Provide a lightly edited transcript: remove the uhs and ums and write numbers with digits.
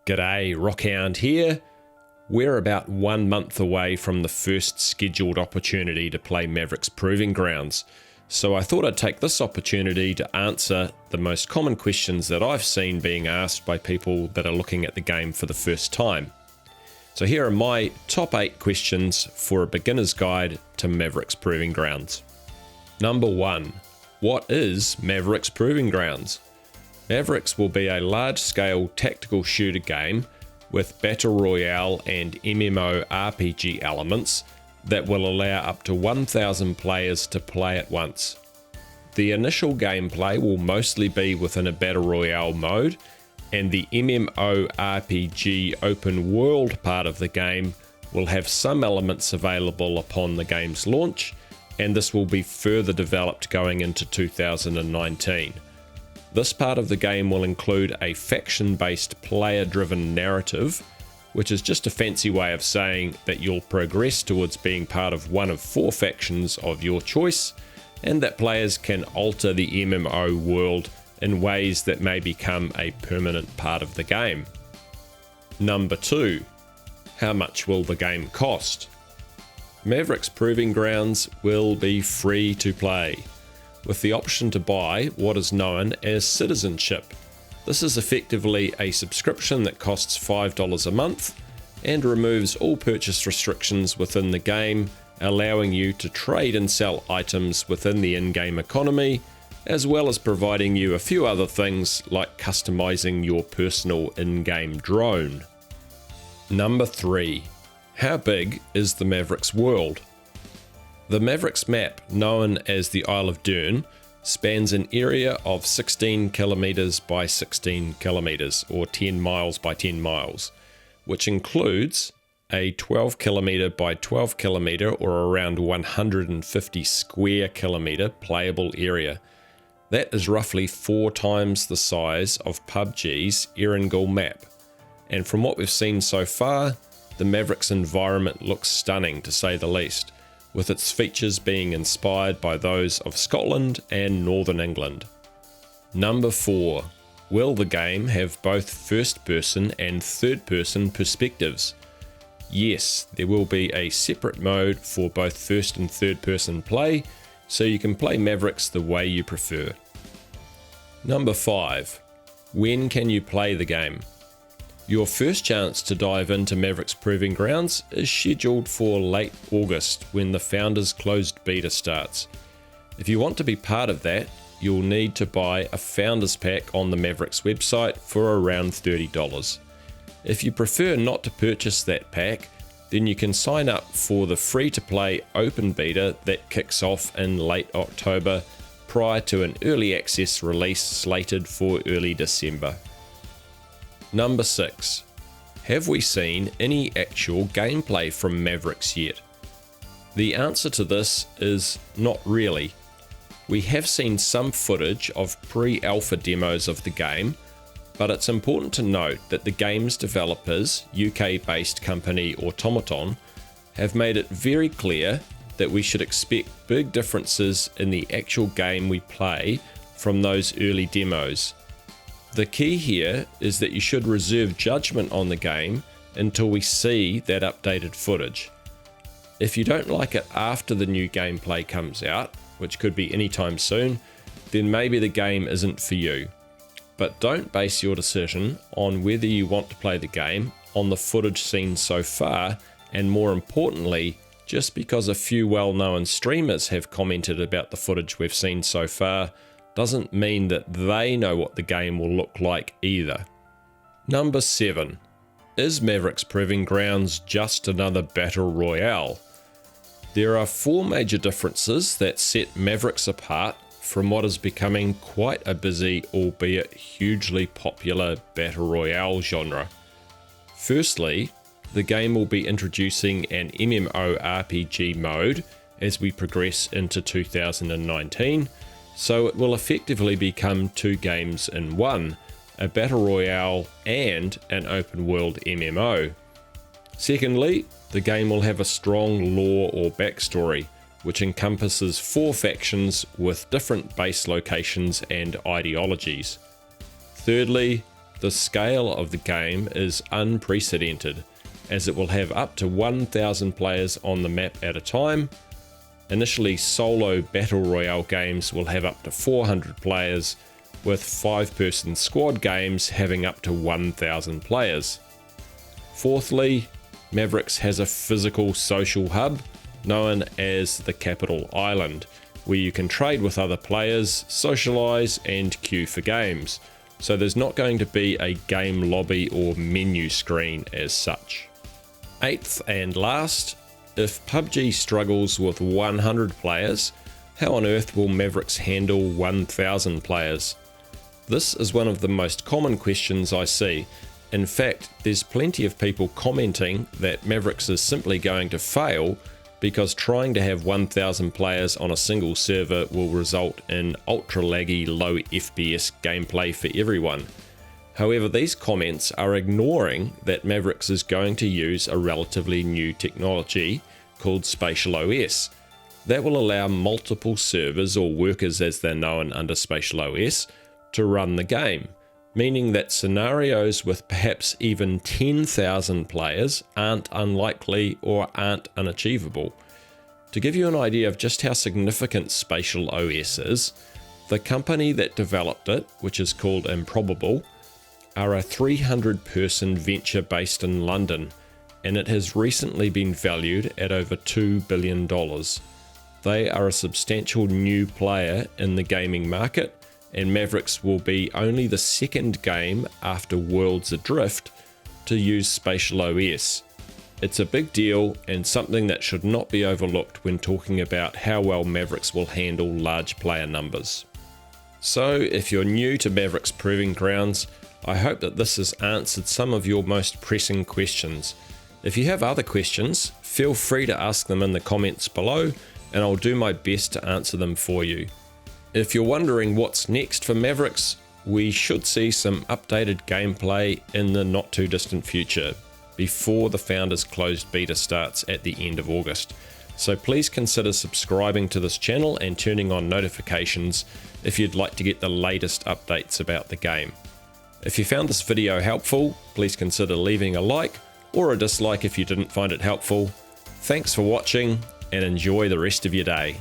G'day, Rockhound here. We're about 1 month away from the first scheduled opportunity to play Mavericks Proving Grounds, so I thought I'd take this opportunity to answer the most common questions that I've seen being asked by people that are looking at the game for the first time. So here are my top 8 questions for a beginner's guide to Mavericks Proving Grounds. Number 1. What is Mavericks Proving Grounds? Mavericks will be a large-scale tactical shooter game with Battle Royale and MMO RPG elements that will allow up to 1,000 players to play at once. The initial gameplay will mostly be within a Battle Royale mode, and the MMO RPG open world part of the game will have some elements available upon the game's launch, and this will be further developed going into 2019. This part of the game will include a faction-based player-driven narrative, which is just a fancy way of saying that you'll progress towards being part of one of 4 factions of your choice, and that players can alter the MMO world in ways that may become a permanent part of the game. Number 2. How much will the game cost? Mavericks Proving Grounds will be free to play, with the option to buy what is known as citizenship. This is effectively a subscription that costs $5 a month and removes all purchase restrictions within the game, allowing you to trade and sell items within the in-game economy, as well as providing you a few other things like customizing your personal in-game drone. Number 3. How big is the Mavericks world? The Mavericks map, known as the Isle of Doorn, spans an area of 16 kilometers by 16 kilometers, or 10 miles by 10 miles, which includes a 12 kilometer by 12 kilometer, or around 150 square kilometer playable area. That is roughly 4 times the size of PUBG's Erangel map. And from what we've seen so far, the Mavericks environment looks stunning, to say the least, with its features being inspired by those of Scotland and Northern England. Number 4. Will the game have both first-person and third-person perspectives? Yes, there will be a separate mode for both first and third-person play, so you can play Mavericks the way you prefer. Number 5. When can you play the game? Your first chance to dive into Mavericks Proving Grounds is scheduled for late August, when the Founders Closed Beta starts. If you want to be part of that, you'll need to buy a Founders Pack on the Mavericks website for around $30. If you prefer not to purchase that pack, then you can sign up for the free-to-play open beta that kicks off in late October, prior to an early access release slated for early December. Number 6. Have we seen any actual gameplay from Mavericks yet? The answer to this is not really. We have seen some footage of pre-alpha demos of the game, but it's important to note that the game's developers, UK-based company Automaton, have made it very clear that we should expect big differences in the actual game we play from those early demos. The key here is that you should reserve judgment on the game until we see that updated footage. If you don't like it after the new gameplay comes out, which could be anytime soon, then maybe the game isn't for you. But don't base your decision on whether you want to play the game on the footage seen so far, and more importantly, just because a few well-known streamers have commented about the footage we've seen so far, doesn't mean that they know what the game will look like either. Number 7. Is Mavericks Proving Grounds just another Battle Royale? There are 4 major differences that set Mavericks apart from what is becoming quite a busy, albeit hugely popular, Battle Royale genre. Firstly, the game will be introducing an MMO RPG mode as we progress into 2019, so it will effectively become 2 games in one, a Battle Royale and an open world MMO. Secondly, the game will have a strong lore or backstory, which encompasses 4 factions with different base locations and ideologies. Thirdly, the scale of the game is unprecedented, as it will have up to 1,000 players on the map at a time. Initially, solo Battle Royale games will have up to 400 players, with 5-person squad games having up to 1,000 players. Fourthly, Mavericks has a physical social hub known as the Capital Island, where you can trade with other players, socialise and queue for games, so there's not going to be a game lobby or menu screen as such. Eighth and last, if PUBG struggles with 100 players, how on earth will Mavericks handle 1,000 players? This is one of the most common questions I see. In fact, there's plenty of people commenting that Mavericks is simply going to fail because trying to have 1,000 players on a single server will result in ultra laggy low FPS gameplay for everyone. However, these comments are ignoring that Mavericks is going to use a relatively new technology called Spatial OS that will allow multiple servers, or workers as they're known under Spatial OS, to run the game, meaning that scenarios with perhaps even 10,000 players aren't unlikely or aren't unachievable. To give you an idea of just how significant Spatial OS is, the company that developed it, which is called Improbable, are a 300-person venture based in London, and it has recently been valued at over $2 billion. They are a substantial new player in the gaming market, and Mavericks will be only the second game after Worlds Adrift to use Spatial OS. It's a big deal and something that should not be overlooked when talking about how well Mavericks will handle large player numbers. So if you're new to Mavericks Proving Grounds, I hope that this has answered some of your most pressing questions. If you have other questions, feel free to ask them in the comments below, and I'll do my best to answer them for you. If you're wondering what's next for Mavericks, we should see some updated gameplay in the not too distant future, before the Founders Closed Beta starts at the end of August. So please consider subscribing to this channel and turning on notifications if you'd like to get the latest updates about the game. If you found this video helpful, please consider leaving a like or a dislike if you didn't find it helpful. Thanks for watching and enjoy the rest of your day.